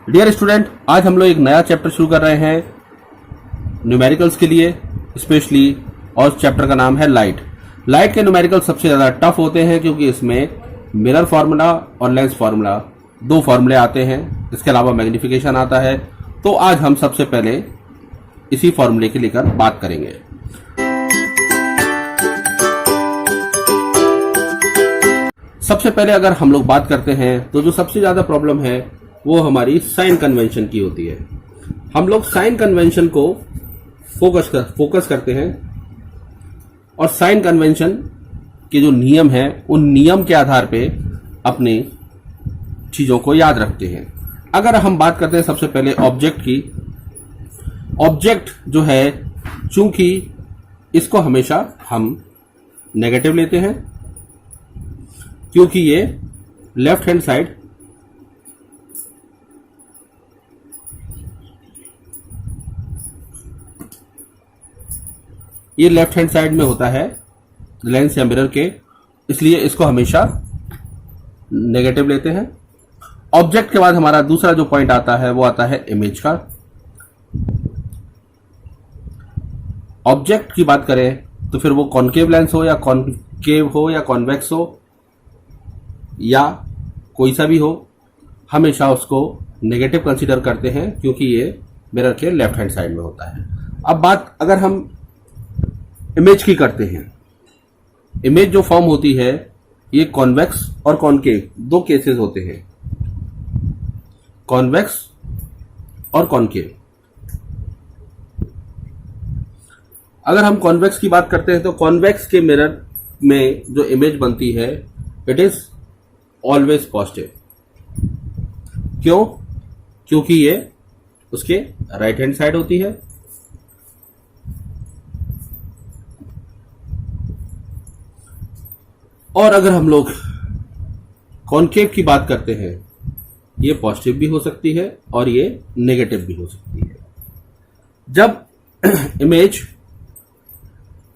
Dear student, आज हम लोग एक नया चैप्टर शुरू कर रहे हैं न्यूमेरिकल्स के लिए स्पेशली, और चैप्टर का नाम है लाइट। लाइट के न्यूमेरिकल सबसे ज़्यादा टफ होते हैं क्योंकि इसमें मिरर फार्मूला और लेंस फार्मूला दो फार्मूले आते हैं, इसके अलावा मैग्नीफिकेशन आता है। तो आज हम सबसे पहले इसी फार्मूले के लेकर बात करेंगे। सबसे पहले अगर हम लोग बात करते हैं तो जो सबसे ज़्यादा प्रॉब्लम है वो हमारी साइन कन्वेंशन की होती है। हम लोग साइन कन्वेंशन को फोकस करते हैं और साइन कन्वेंशन के जो नियम है उन नियम के आधार पे अपनी चीज़ों को याद रखते हैं। अगर हम बात करते हैं सबसे पहले ऑब्जेक्ट की, ऑब्जेक्ट जो है चूंकि इसको हमेशा हम नेगेटिव लेते हैं क्योंकि ये लेफ्ट हैंड साइड में होता है लेंस या मिरर के, इसलिए इसको हमेशा नेगेटिव लेते हैं। ऑब्जेक्ट के बाद हमारा दूसरा जो पॉइंट आता है वो आता है इमेज का। ऑब्जेक्ट की बात करें तो फिर वो कॉनकेव लेंस हो या कॉनकेव हो या कॉन्वेक्स हो या कोई सा भी हो, हमेशा उसको नेगेटिव कंसीडर करते हैं क्योंकि ये मिरर के लेफ्ट हैंड साइड में होता है। अब बात अगर हम इमेज की करते हैं, इमेज जो फॉर्म होती है ये कॉन्वेक्स और कॉनकेव दो केसेस होते हैं, कॉन्वेक्स और कॉनकेव। अगर हम कॉन्वेक्स की बात करते हैं तो कॉन्वेक्स के मिरर में जो इमेज बनती है इट इज ऑलवेज पॉजिटिव। क्यों? क्योंकि ये उसके राइट हैंड साइड होती है। और अगर हम लोग कॉनकेव की बात करते हैं, ये पॉजिटिव भी हो सकती है और ये नेगेटिव भी हो सकती है। जब इमेज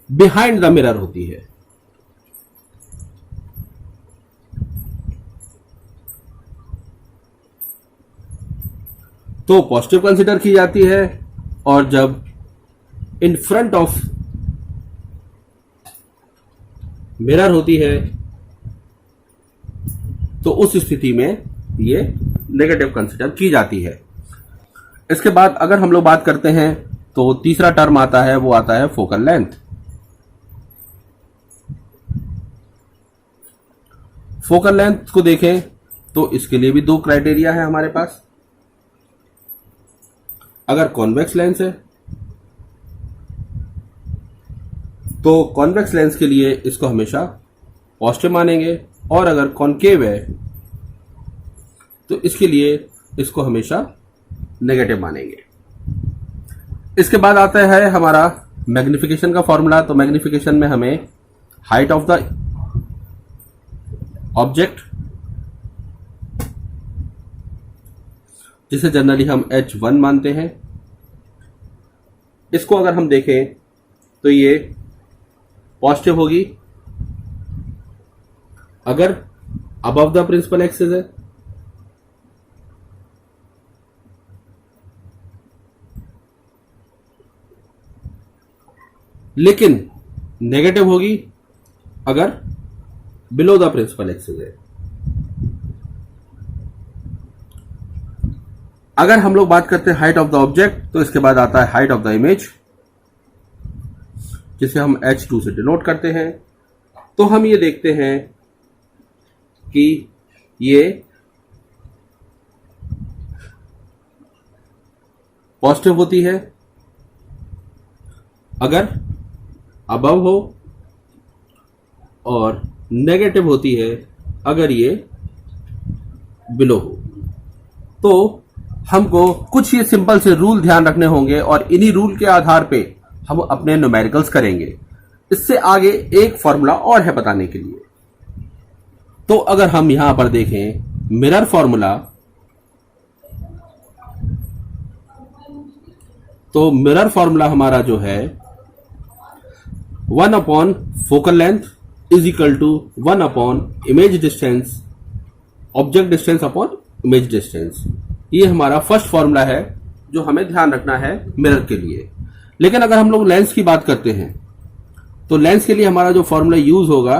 बिहाइंड द मिरर होती है तो पॉजिटिव कंसीडर की जाती है, और जब इन फ्रंट ऑफ मिरर होती है तो उस स्थिति में ये नेगेटिव कंसीडर की जाती है। इसके बाद अगर हम लोग बात करते हैं तो तीसरा टर्म आता है, वो आता है फोकल लेंथ। फोकल लेंथ को देखें तो इसके लिए भी दो क्राइटेरिया है हमारे पास। अगर कॉन्वेक्स लेंस है तो कॉन्वेक्स लेंस के लिए इसको हमेशा पॉजिटिव मानेंगे, और अगर कॉनकेव है तो इसके लिए इसको हमेशा नेगेटिव मानेंगे। इसके बाद आता है हमारा मैग्नीफिकेशन का फॉर्मूला। तो मैग्नीफिकेशन में हमें हाइट ऑफ द ऑब्जेक्ट, जिसे जनरली हम H1 मानते हैं, इसको अगर हम देखें तो ये पॉजिटिव होगी अगर अबव द प्रिंसिपल एक्सिस है, लेकिन नेगेटिव होगी अगर बिलो द प्रिंसिपल एक्सिस है। अगर हम लोग बात करते हैं हाइट ऑफ द ऑब्जेक्ट तो इसके बाद आता है हाइट ऑफ द इमेज, जिसे हम H2 से डिनोट करते हैं। तो हम ये देखते हैं कि ये पॉजिटिव होती है अगर अबव हो और नेगेटिव होती है अगर ये बिलो हो। तो हमको कुछ ये सिंपल से रूल ध्यान रखने होंगे और इन्हीं रूल के आधार पे हम अपने न्यूमेरिकल्स करेंगे। इससे आगे एक फॉर्मूला और है बताने के लिए। तो अगर हम यहां पर देखें मिरर फॉर्मूला, तो मिरर फॉर्मूला हमारा जो है 1 upon focal length is equal to 1 upon image distance, object distance upon image distance. ये हमारा फर्स्ट फॉर्मूला है जो हमें ध्यान रखना है मिरर के लिए। लेकिन अगर हम लोग लेंस की बात करते हैं तो लेंस के लिए हमारा जो फॉर्मूला यूज होगा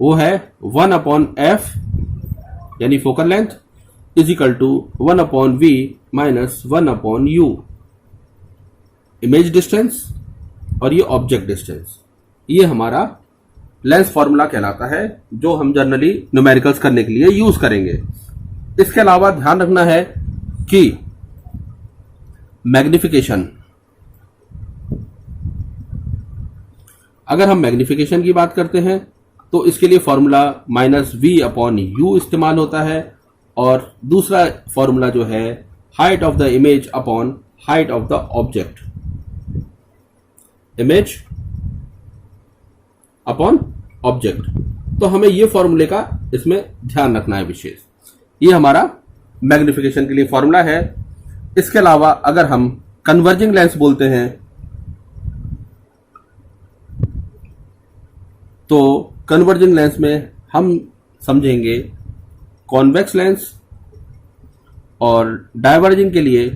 वो है 1/f यानी focal length is equal to 1/v minus 1/u, image distance और ये ऑब्जेक्ट डिस्टेंस। ये हमारा लेंस फॉर्मूला कहलाता है जो हम जनरली न्यूमेरिकल्स करने के लिए यूज करेंगे। इसके अलावा ध्यान रखना है कि मैग्निफिकेशन, अगर हम मैग्निफिकेशन की बात करते हैं तो इसके लिए फॉर्मूला -v/u इस्तेमाल होता है, और दूसरा फॉर्मूला जो है height of the image upon height of the object, image upon object. तो हमें ये फॉर्मूले का इसमें ध्यान रखना है विशेष। ये हमारा मैग्निफिकेशन के लिए फॉर्मूला है। इसके अलावा अगर हम कन्वर्जिंग लेंस बोलते हैं तो कन्वर्जिंग लेंस में हम समझेंगे कॉन्वेक्स लेंस, और डाइवर्जिंग के लिए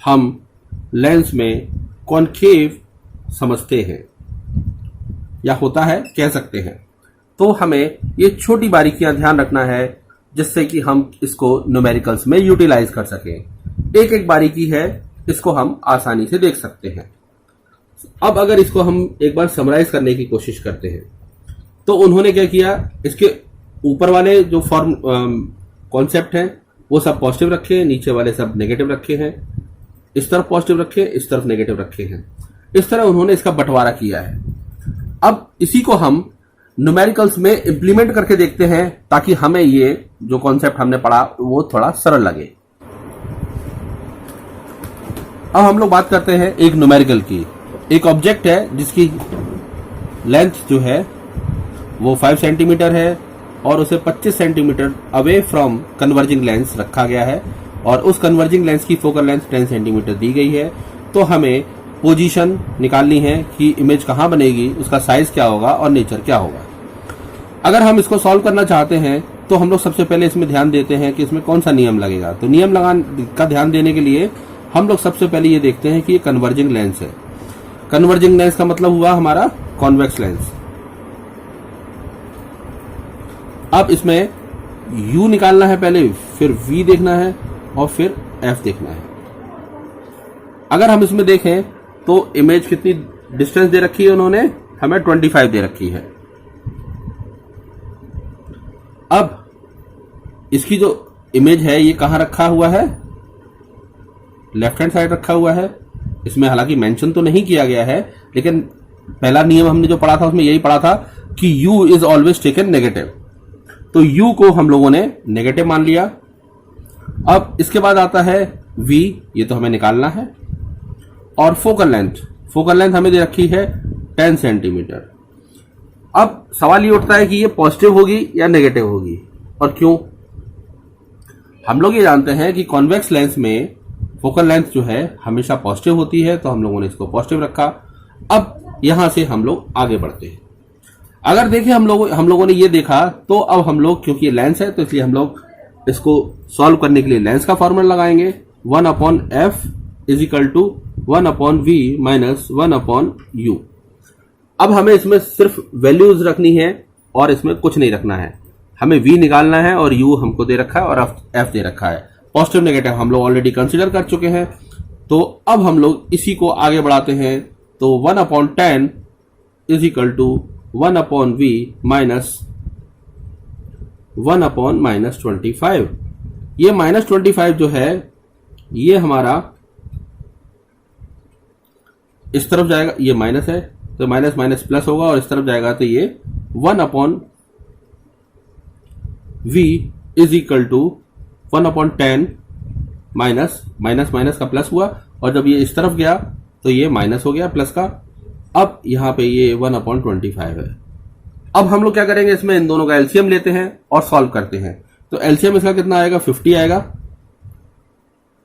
हम लेंस में कॉनकेव समझते हैं या होता है कह सकते हैं। तो हमें ये छोटी बारीकियां ध्यान रखना है जिससे कि हम इसको न्यूमेरिकल्स में यूटिलाइज कर सकें। एक एक बारीकी है, इसको हम आसानी से देख सकते हैं। अब अगर इसको हम एक बार समराइज करने की कोशिश करते हैं तो उन्होंने क्या किया, इसके ऊपर वाले जो फॉर्म कॉन्सेप्ट हैं वो सब पॉजिटिव रखे, नीचे वाले सब नेगेटिव रखे हैं, इस तरफ पॉजिटिव रखे, इस तरफ नेगेटिव रखे हैं। इस तरह उन्होंने इसका बंटवारा किया है। अब इसी को हम न्यूमेरिकल्स में इंप्लीमेंट करके देखते हैं ताकि हमें ये जो कॉन्सेप्ट हमने पढ़ा वो थोड़ा सरल लगे। अब हम लोग बात करते हैं एक न्यूमेरिकल की। एक ऑब्जेक्ट है जिसकी लेंथ जो है वो 5 सेंटीमीटर है और उसे 25 centimetre away from converging lens रखा गया है, और उस कन्वर्जिंग लेंस की फोकल लेंथ 10 सेंटीमीटर दी गई है। तो हमें पोजीशन निकालनी है कि इमेज कहां बनेगी, उसका साइज क्या होगा और नेचर क्या होगा। अगर हम इसको सॉल्व करना चाहते हैं तो हम लोग सबसे पहले इसमें ध्यान देते हैं कि इसमें कौन सा नियम लगेगा। तो नियम लगाने का ध्यान देने के लिए हम लोग सबसे पहले ये देखते हैं कि ये कन्वर्जिंग लेंस है। कन्वर्जिंग लेंस का मतलब हुआ हमारा कॉन्वेक्स लेंस। अब इसमें u निकालना है पहले, फिर v देखना है और फिर f देखना है। अगर हम इसमें देखें तो इमेज कितनी डिस्टेंस दे रखी है उन्होंने, हमें 25 दे रखी है। अब इसकी जो इमेज है ये कहां रखा हुआ है, लेफ्ट हैंड साइड रखा हुआ है। इसमें हालांकि मेंशन तो नहीं किया गया है, लेकिन पहला नियम हमने जो पढ़ा था उसमें यही पढ़ा था कि u is always taken negative. तो u को हम लोगों ने नेगेटिव मान लिया। अब इसके बाद आता है v, ये तो हमें निकालना है, और फोकल लेंथ हमें दे रखी है 10 सेंटीमीटर। अब सवाल ये उठता है कि ये पॉजिटिव होगी या नेगेटिव होगी, और क्यों। हम लोग ये जानते हैं कि कॉन्वेक्स लेंस में फोकल लेंथ जो है हमेशा पॉजिटिव होती है, तो हम लोगों ने इसको पॉजिटिव रखा। अब यहां से हम लोग आगे बढ़ते हैं। अगर देखें हम लोगों ने ये देखा, तो अब हम लोग, क्योंकि ये लेंस है तो इसलिए हम लोग इसको सॉल्व करने के लिए लेंस का फॉर्मूला लगाएंगे। 1/f is equal to 1/v minus 1/u। अब हमें इसमें सिर्फ वैल्यूज रखनी है और इसमें कुछ नहीं रखना है। हमें v निकालना है और u हमको दे रखा है और f दे रखा है। पॉजिटिव नेगेटिव हम लोग ऑलरेडी कंसीडर कर चुके हैं। तो अब हम लोग इसी को आगे बढ़ाते हैं। तो 1/10 is equal to 1/v minus 1/-25। ये -25 जो है ये हमारा इस तरफ जाएगा, ये माइनस है तो माइनस माइनस प्लस होगा, और इस तरफ जाएगा तो ये 1/v is equal to 1/10 minus minus minus का प्लस हुआ, और जब ये इस तरफ गया तो ये माइनस हो गया प्लस का। अब यहां पे ये 1/25 है। अब हम लोग क्या करेंगे, इसमें इन दोनों का एलसीएम लेते हैं और सॉल्व करते हैं। तो एलसीएम इसका कितना आएगा, 50 आएगा,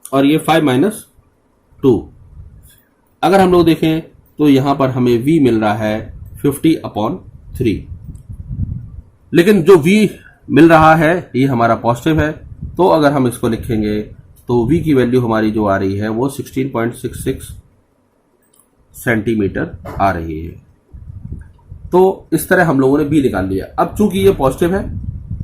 और ये 5 - 2। अगर हम लोग देखें तो यहां पर हमें v मिल रहा है 50/3। लेकिन जो v मिल रहा है ये हमारा पॉजिटिव है, तो अगर हम इसको लिखेंगे तो v की वैल्यू हमारी जो आ रही है वो 16.66 सेंटीमीटर आ रही है। तो इस तरह हम लोगों ने b निकाल लिया। अब चूंकि ये पॉजिटिव है,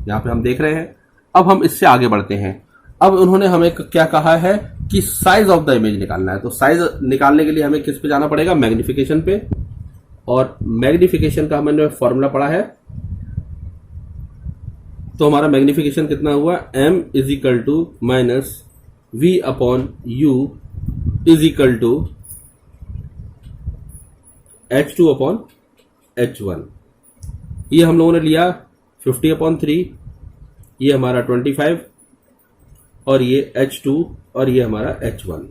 यहां पे हम देख रहे हैं, अब हम इससे आगे बढ़ते हैं। अब उन्होंने हमें क्या कहा है कि साइज ऑफ द इमेज निकालना है। तो साइज निकालने के लिए हमें किस पे जाना पड़ेगा, मैग्निफिकेशन पे। और मैग्निफिकेशन का हमने फॉर्मूला पढ़ा है, तो हमारा मैग्निफिकेशन कितना हुआ, m is equal to minus v upon u is equal to h2 upon h1। ये हम लोगों ने लिया 50/3, ये हमारा 25 और ये h2 और ये हमारा h1।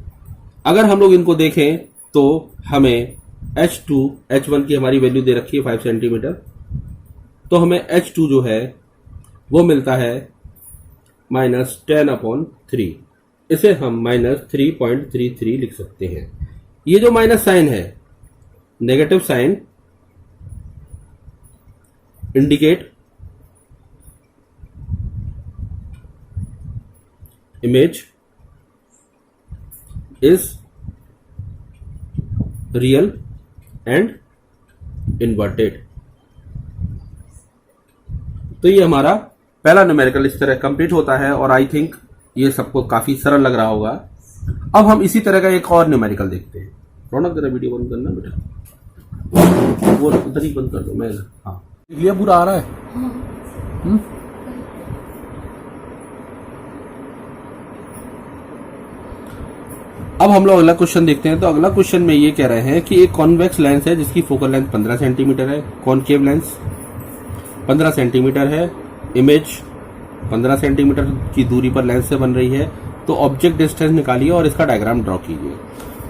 अगर हम लोग इनको देखें तो हमें h2 h1 की हमारी वैल्यू दे रखी है 5 सेंटीमीटर, तो हमें h2 जो है वो मिलता है -10/3। इसे हम -3.33 लिख सकते हैं। ये जो माइनस साइन है, negative sign indicate image is real and inverted. तो ये हमारा पहला न्यूमेरिकल इस तरह कंप्लीट होता है और आई थिंक ये सबको काफी सरल लग रहा होगा। अब हम इसी तरह का एक और न्यूमेरिकल देखते हैं। रौनक जरा वीडियो बंद करना बेटा, वो उधर ही बंद कर दो। मैं हाँ ये पूरा आ रहा है। अब हम लोग अगला क्वेश्चन देखते हैं। तो अगला क्वेश्चन में ये कह रहे हैं कि एक कॉन्वेक्स लेंस है जिसकी फोकल लेंथ 15 सेंटीमीटर है, कॉनकेव लेंस 15 सेंटीमीटर है, इमेज 15 सेंटीमीटर की दूरी पर लेंस से बन रही है। तो ऑब्जेक्ट डिस्टेंस निकालिए और इसका डायग्राम ड्रॉ कीजिए।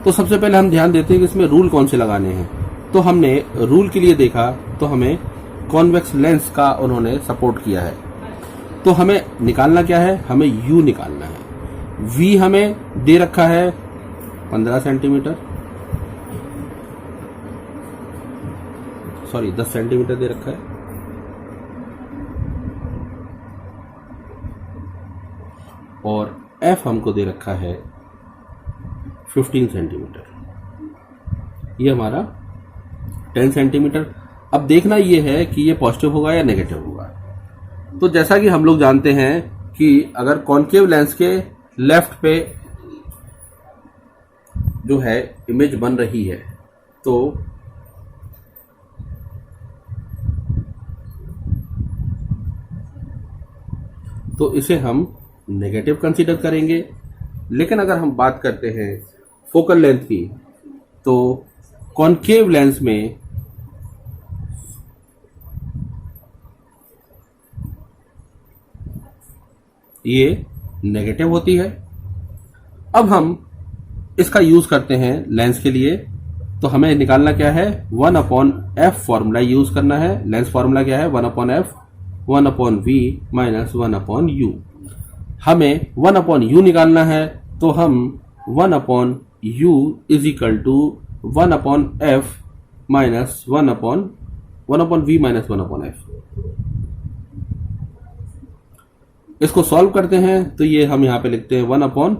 तो सबसे पहले हम ध्यान देते हैं कि इसमें रूल कौन से लगाने हैं। तो हमने रूल के लिए देखा तो हमें कॉन्वेक्स लेंस का उन्होंने सपोर्ट किया है। तो हमें निकालना क्या है, हमें u निकालना है। v हमें दे रखा है 15 सेंटीमीटर, सॉरी 10 सेंटीमीटर दे रखा है, और f हमको दे रखा है 15 सेंटीमीटर। ये हमारा 10 सेंटीमीटर। अब देखना ये है कि ये पॉजिटिव होगा या नेगेटिव होगा। तो जैसा कि हम लोग जानते हैं कि अगर कॉनकेव लेंस के लेफ्ट पे जो है इमेज बन रही है तो इसे हम नेगेटिव कंसीडर करेंगे। लेकिन अगर हम बात करते हैं फोकल लेंथ की, तो कॉनकेव लेंस में ये नेगेटिव होती है। अब हम इसका यूज करते हैं लेंस के लिए। तो हमें निकालना क्या है, 1/f फॉर्मूला यूज करना है। लेंस फॉर्मूला क्या है, 1/f 1/v माइनस 1/u। हमें 1/u निकालना है, तो हम 1/u is equal to 1/f minus 1/v minus 1/f। इसको सॉल्व करते हैं तो ये हम यहां पे लिखते हैं 1/-10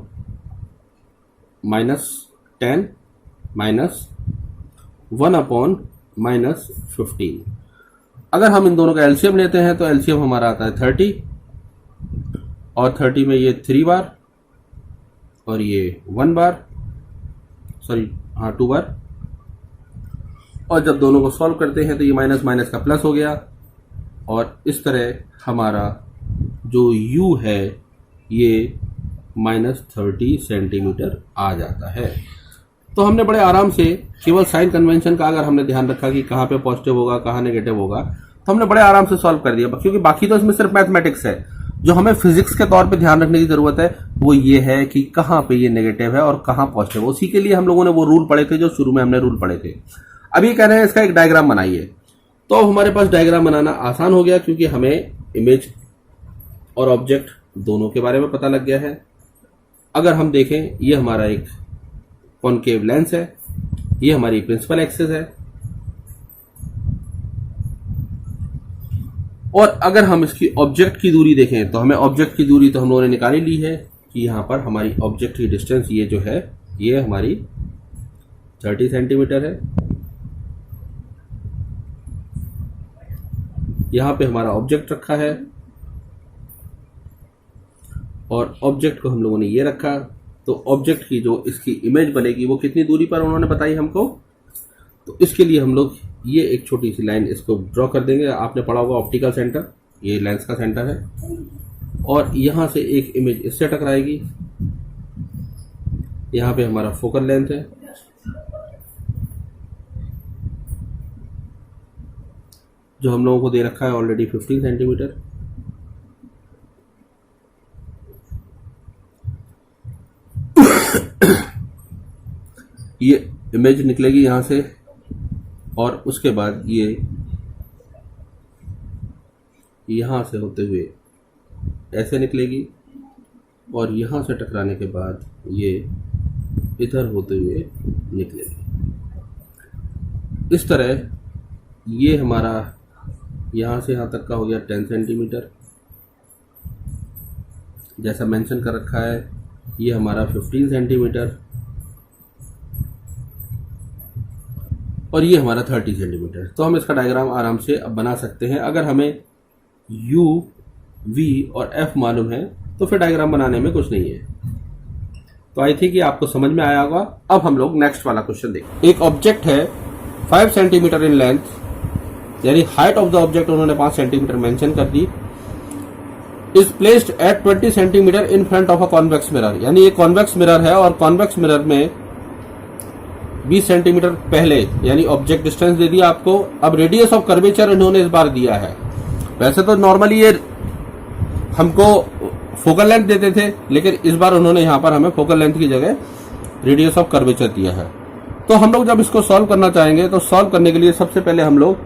माइनस 1/-15। अगर हम इन दोनों का एलसीएम लेते हैं तो एलसीएम हमारा आता है 30, और 30 में ये 3 बार और ये 1 बार, सॉरी हाँ 2 बार। और जब दोनों को सॉल्व करते हैं तो ये माइनस माइनस का प्लस हो गया, और इस तरह हमारा जो u है ये -30 सेंटीमीटर आ जाता है। तो हमने बड़े आराम से केवल साइन कन्वेंशन का अगर हमने ध्यान रखा कि कहाँ पे पॉजिटिव होगा कहाँ नेगेटिव होगा, तो हमने बड़े आराम से सॉल्व कर दिया। क्योंकि बाकी तो इसमें सिर्फ मैथमेटिक्स है। जो हमें फिजिक्स के तौर पे ध्यान रखने की जरूरत है वो ये है कि कहाँ पे ये नेगेटिव है और कहाँ पॉजिटिव है। उसी के लिए हम लोगों ने वो रूल पढ़े थे जो शुरू में हमने रूल पढ़े थे। अब ये कह रहे हैं इसका एक डायग्राम बनाइए। तो अब हमारे पास डायग्राम बनाना आसान हो गया, क्योंकि हमें इमेज और ऑब्जेक्ट दोनों के बारे में पता लग गया है। अगर हम देखें, ये हमारा एक कॉनकेव लेंस है, ये हमारी प्रिंसिपल एक्सिस है, और अगर हम इसकी ऑब्जेक्ट की दूरी देखें तो हमें ऑब्जेक्ट की दूरी तो हम लोगों ने निकाल ही ली है कि यहाँ पर हमारी ऑब्जेक्ट की डिस्टेंस ये जो है ये हमारी 30 सेंटीमीटर है। यहाँ पे हमारा ऑब्जेक्ट रखा है और ऑब्जेक्ट को हम लोगों ने ये रखा, तो ऑब्जेक्ट की जो इसकी इमेज बनेगी वो कितनी दूरी पर उन्होंने बताई हमको। तो इसके लिए हम लोग ये एक छोटी सी लाइन इसको ड्रॉ कर देंगे। आपने पढ़ा होगा ऑप्टिकल सेंटर, ये लेंस का सेंटर है और यहां से एक इमेज इससे टकराएगी। यहां पे हमारा फोकल लेंथ है, जो हम लोगों को दे रखा है ऑलरेडी 15 सेंटीमीटर। ये इमेज निकलेगी यहां से और उसके बाद ये यहां से होते हुए ऐसे निकलेगी और यहां से टकराने के बाद ये इधर होते हुए निकलेगी। इस तरह ये हमारा यहां से यहां तक का हो गया 10 सेंटीमीटर जैसा मेंशन कर रखा है। ये हमारा 15 सेंटीमीटर और ये हमारा 30 सेंटीमीटर। तो हम इसका डायग्राम आराम से अब बना सकते हैं। अगर हमें u, v और f मालूम है तो फिर डायग्राम बनाने में कुछ नहीं है। तो आई थिंक ये आपको समझ में आया होगा। अब हम लोग नेक्स्ट वाला क्वेश्चन देखें। एक ऑब्जेक्ट है 5 सेंटीमीटर इन लेंथ, यानी हाइट ऑफ द ऑब्जेक्ट उन्होंने 5 सेंटीमीटर मेंशन कर दी। Is placed at 20 centimetre in front of a convex mirror, यानी ये कॉन्वेक्स मिरर है और कॉन्वेक्स मिरर में 20 सेंटीमीटर पहले यानी ऑब्जेक्ट डिस्टेंस दे दिया आपको। अब रेडियस ऑफ कर्वेचर इन्होंने इस बार दिया है। वैसे तो नॉर्मली ये हमको फोकल लेंथ देते थे, लेकिन इस बार उन्होंने यहां पर हमें फोकल लेंथ की जगह रेडियस ऑफ कर्वेचर दिया है। तो हम लोग जब इसको सॉल्व करना चाहेंगे तो सॉल्व करने के लिए सबसे पहले हम लोग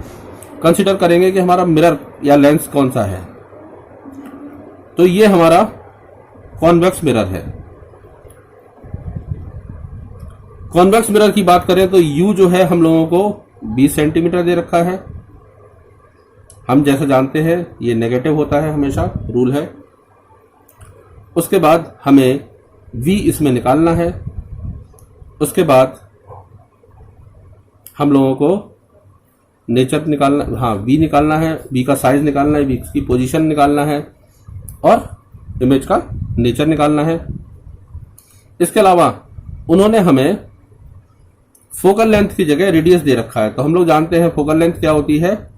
कंसिडर करेंगे कि हमारा मिरर या लेंस कौन सा है। तो ये हमारा कॉन्वेक्स मिरर है। कॉन्वेक्स मिरर की बात करें तो u जो है हम लोगों को 20 सेंटीमीटर दे रखा है। हम जैसे जानते हैं ये नेगेटिव होता है, हमेशा रूल है। उसके बाद हमें v इसमें निकालना है। उसके बाद हम लोगों को नेचर निकालना, हाँ v निकालना है, v का साइज निकालना है, v की पोजीशन निकालना है और इमेज का नेचर निकालना है। इसके अलावा उन्होंने हमें फोकल लेंथ की जगह रेडियस दे रखा है। तो हम लोग जानते हैं फोकल लेंथ क्या होती है,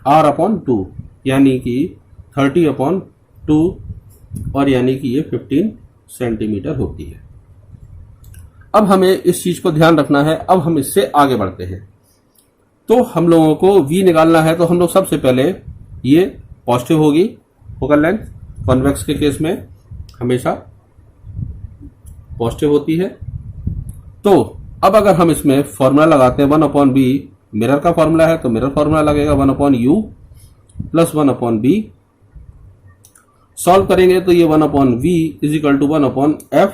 r/2, यानी कि 30/2 और यानी कि ये 15 सेंटीमीटर होती है। अब हमें इस चीज को ध्यान रखना है। अब हम इससे आगे बढ़ते हैं। तो हम लोगों को v निकालना है। तो हम लोग सबसे पहले ये पॉजिटिव होगी फोकल लेंथ, कॉन्वेक्स के केस में हमेशा पॉजिटिव होती है। तो अब अगर हम इसमें फॉर्मूला लगाते हैं 1/b, मिरर का फॉर्मूला है तो मिरर फॉर्मूला लगेगा 1/u प्लस 1/b। सॉल्व करेंगे तो ये 1/v is equal to 1/f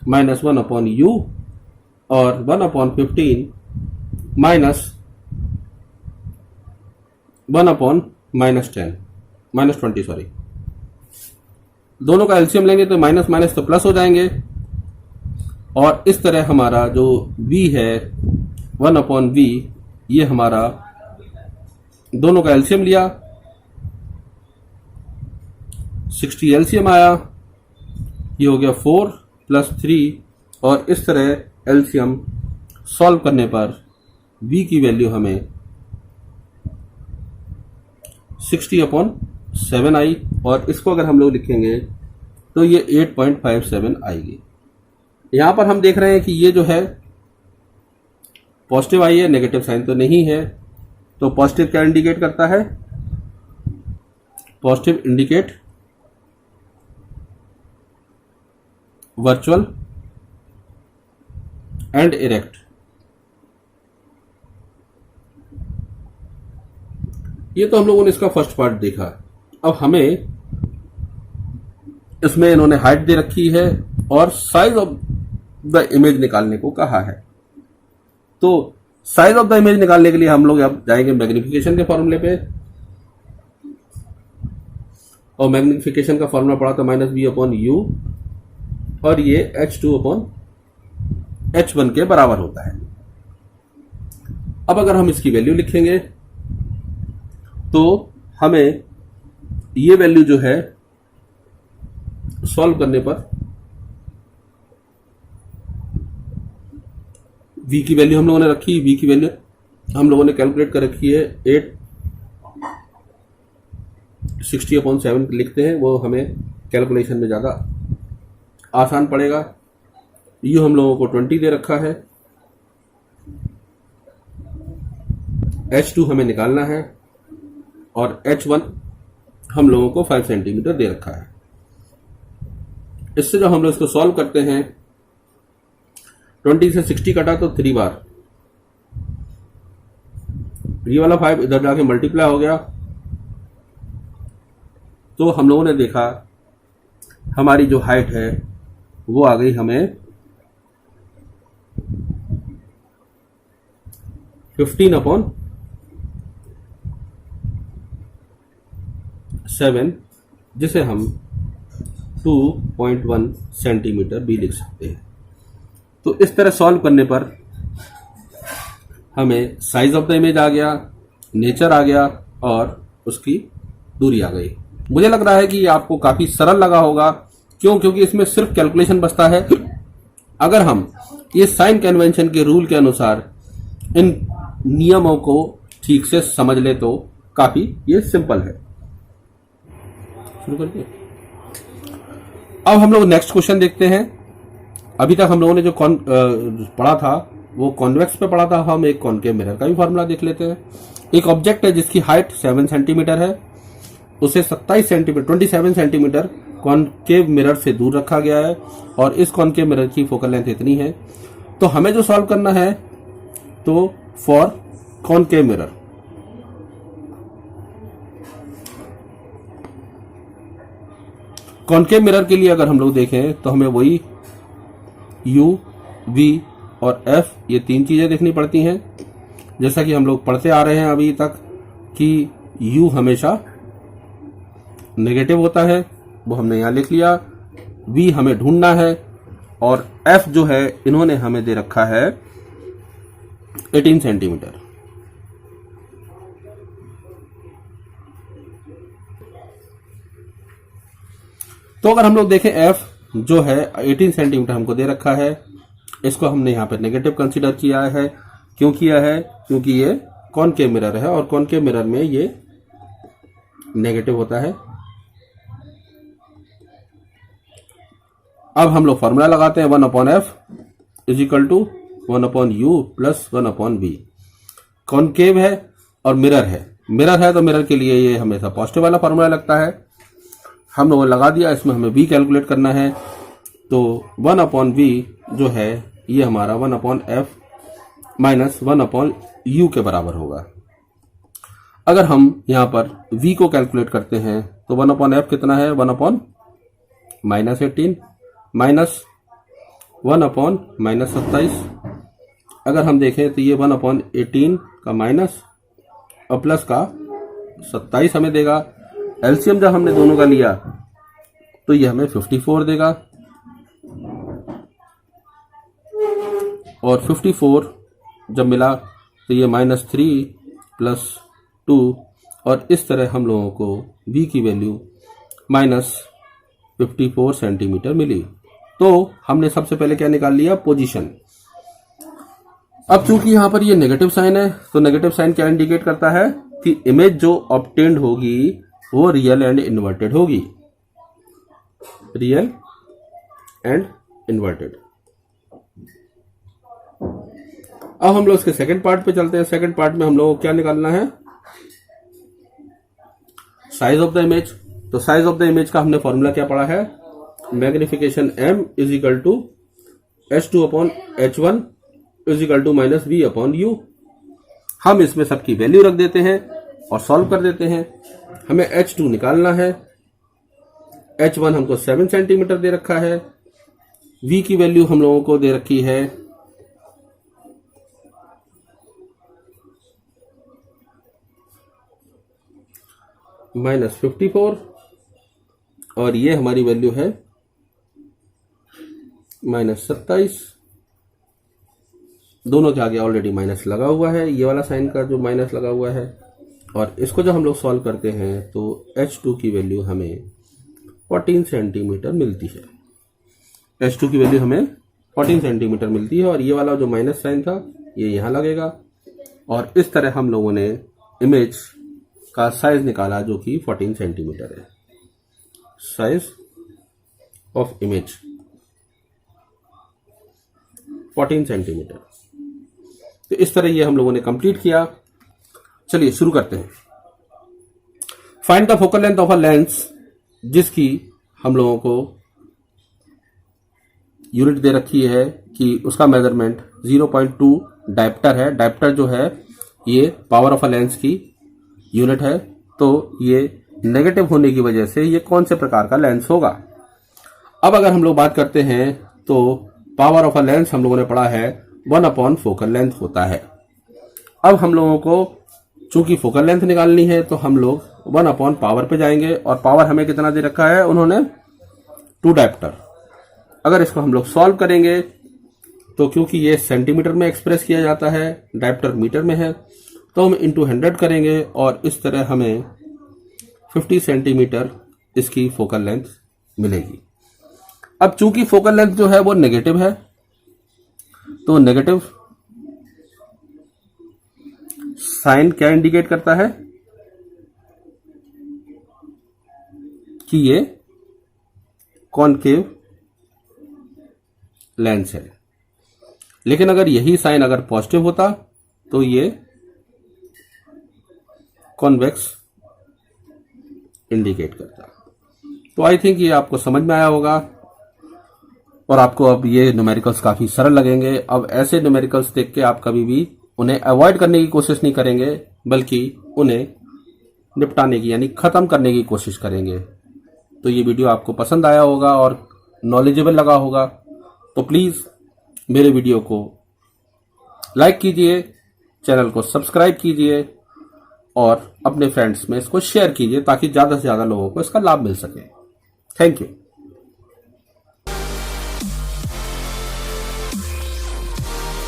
minus 1/u और 1/15 माइनस 1/-10 सॉरी। दोनों का एलसीएम लेंगे तो माइनस माइनस तो प्लस हो जाएंगे और इस तरह हमारा जो v है 1/v, ये हमारा दोनों का एलसीएम लिया 60 एलसीएम आया, ये हो गया 4 + 3 और इस तरह एलसीएम सॉल्व करने पर v की वैल्यू हमें 60/7 आई और इसको अगर हम लोग लिखेंगे तो ये 8.57 आएगी। यहां पर हम देख रहे हैं कि ये जो है पॉजिटिव आई है, नेगेटिव साइन तो नहीं है। तो पॉजिटिव क्या इंडिकेट करता है, positive indicate virtual and erect. ये तो हम लोगों ने इसका फर्स्ट पार्ट देखा। अब हमें इसमें इन्होंने हाइट दे रखी है और साइज ऑफ द इमेज निकालने को कहा है। तो साइज ऑफ द इमेज निकालने के लिए हम लोग अब जाएंगे मैग्निफिकेशन के फॉर्मूले पे। और मैग्नीफिकेशन का फॉर्मूला पढ़ा था -v/u, और ये h2/h1 के बराबर होता है। अब अगर हम इसकी वैल्यू लिखेंगे तो हमें ये वैल्यू जो है सॉल्व करने पर v की वैल्यू हम लोगों ने रखी, v की वैल्यू हम लोगों ने कैलकुलेट कर रखी है 860/7 लिखते हैं, वो हमें कैलकुलेशन में ज़्यादा आसान पड़ेगा। ये हम लोगों को 20 दे रखा है, h2 हमें निकालना है और h1 हम लोगों को 5 सेंटीमीटर दे रखा है। इससे जब हम लोग इसको सॉल्व करते हैं 20 से 60 कटा तो 3 बार, ये वाला 5 इधर जाके मल्टीप्लाई हो गया, तो हम लोगों ने देखा हमारी जो हाइट है वो आ गई हमें 15/7, जिसे हम 2.1 सेंटीमीटर भी लिख सकते हैं। तो इस तरह सॉल्व करने पर हमें साइज ऑफ द इमेज आ गया, नेचर आ गया और उसकी दूरी आ गई। मुझे लग रहा है कि ये आपको काफी सरल लगा होगा। क्यों? क्योंकि इसमें सिर्फ कैलकुलेशन बचता है। अगर हम ये साइन कन्वेंशन के रूल के अनुसार इन नियमों को ठीक से समझ ले तो काफी ये सिंपल है। शुरू करते हैं। अब हम लोग नेक्स्ट क्वेश्चन देखते हैं। अभी तक हम लोगों ने जो पढ़ा था वो कॉन्वेक्स पे पढ़ा था, हम एक कॉनकेव मिरर का भी फॉर्मूला देख लेते हैं। एक ऑब्जेक्ट है जिसकी हाइट 7 सेंटीमीटर है, उसे 27 सेंटीमीटर कॉनकेव मिरर से दूर रखा गया है और इस कॉनकेव मिरर की फोकल लेंथ इतनी है। तो हमें जो सॉल्व करना है तो for concave mirror, concave mirror के लिए अगर हम लोग देखें तो हमें वही u, v और f ये तीन चीजें देखनी पड़ती हैं। जैसा कि हम लोग पढ़ते आ रहे हैं अभी तक कि u हमेशा नेगेटिव होता है, वो हमने यहां लिख लिया। v हमें ढूंढना है और f जो है इन्होंने हमें दे रखा है 18 सेंटीमीटर। तो अगर हम लोग देखें f जो है 18 सेंटीमीटर हमको दे रखा है, इसको हमने यहाँ पे नेगेटिव कंसीडर किया है। क्यों किया है? क्योंकि ये कॉनकेव मिरर है और कॉनकेव मिरर में ये नेगेटिव होता है। अब हम लोग फॉर्मूला लगाते हैं 1/f is equal to 1/u plus 1/v। Concave है और मिरर है, तो मिरर के लिए ये हमेशा पॉजिटिव वाला फॉर्मूला लगता है। हम लोगों ने लगा दिया, इसमें हमें v कैलकुलेट करना है। तो 1/v जो है ये हमारा 1/f माइनस 1/u के बराबर होगा। अगर हम यहाँ पर v को कैलकुलेट करते हैं तो 1/f कितना है? 1/-18 माइनस 1/-27। अगर हम देखें तो ये 1/18 का माइनस और प्लस का 27 हमें देगा। एलसीएम जब हमने दोनों का लिया तो ये हमें 54 देगा और 54 जब मिला तो ये -3 प्लस 2 और इस तरह हम लोगों को v की वैल्यू -54 सेंटीमीटर मिली। तो हमने सबसे पहले क्या निकाल लिया? पोजीशन। अब चूंकि यहां पर ये नेगेटिव साइन है तो नेगेटिव साइन क्या इंडिकेट करता है कि इमेज जो ऑब्टेन्ड होगी वो रियल एंड इन्वर्टेड होगी। Real and inverted. अब हम लोग इसके सेकंड पार्ट पे चलते हैं। सेकंड पार्ट में हम लोगों को क्या निकालना है? Size of the image. तो साइज ऑफ द इमेज का हमने फॉर्मूला क्या पढ़ा है? Magnification m is equal to h2/h1 is equal to -v/u। हम इसमें सबकी वैल्यू रख देते हैं और सॉल्व कर देते हैं। हमें h2 निकालना है। h1 हमको 7 सेंटीमीटर दे रखा है। v की वैल्यू हम लोगों को दे रखी है -54 और ये हमारी वैल्यू है -27। दोनों के आगे ऑलरेडी माइनस लगा हुआ है, ये वाला साइन का जो माइनस लगा हुआ है। और इसको जब हम लोग सॉल्व करते हैं तो H2 की वैल्यू हमें 14 सेंटीमीटर मिलती है। H2 की वैल्यू हमें 14 सेंटीमीटर मिलती है और ये वाला जो माइनस साइन था ये यहाँ लगेगा। और इस तरह हम लोगों ने इमेज का साइज निकाला जो कि 14 सेंटीमीटर है। Size of image 14 centimetre. तो इस तरह ये हम लोगों ने कंप्लीट किया। चलिए शुरू करते हैं। Find the focal length of a lens जिसकी हम लोगों को यूनिट दे रखी है कि उसका मेजरमेंट 0.2 डायप्टर है। डायप्टर जो है ये पावर ऑफ अ लेंस की यूनिट है। तो ये नेगेटिव होने की वजह से ये कौन से प्रकार का लेंस होगा। अब अगर हम लोग बात करते हैं तो पावर ऑफ अ लेंस हम लोगों ने पढ़ा है 1/4 फोकल लेंथ होता है। अब हम लोगों को चूंकि फोकल लेंथ निकालनी है तो हम लोग 1/, पावर पे जाएंगे और पावर हमें कितना दे रखा है उन्होंने 2 डायप्टर। अगर इसको हम लोग सॉल्व करेंगे तो क्योंकि ये सेंटीमीटर में एक्सप्रेस किया जाता है, डायप्टर मीटर में है, तो हम इंटू 100 करेंगे और इस तरह हमें 50 सेंटीमीटर इसकी फोकल लेंथ मिलेगी। अब चूंकि फोकल लेंथ जो है वो नेगेटिव है तो नेगेटिव साइन क्या इंडिकेट करता है कि ये कॉनकेव लेंस है। लेकिन अगर यही साइन अगर पॉजिटिव होता तो ये कॉन्वेक्स इंडिकेट करता। तो आई थिंक ये आपको समझ में आया होगा और आपको अब ये न्यूमेरिकल्स काफी सरल लगेंगे। अब ऐसे न्यूमेरिकल्स देख के आप कभी भी उन्हें अवॉइड करने की कोशिश नहीं करेंगे बल्कि उन्हें निपटाने की यानी खत्म करने की कोशिश करेंगे। तो ये वीडियो आपको पसंद आया होगा और नॉलेजेबल लगा होगा। तो प्लीज मेरे वीडियो को लाइक कीजिए, चैनल को सब्सक्राइब कीजिए और अपने फ्रेंड्स में इसको शेयर कीजिए ताकि ज्यादा से ज्यादा लोगों को इसका लाभ मिल सके। Thank you.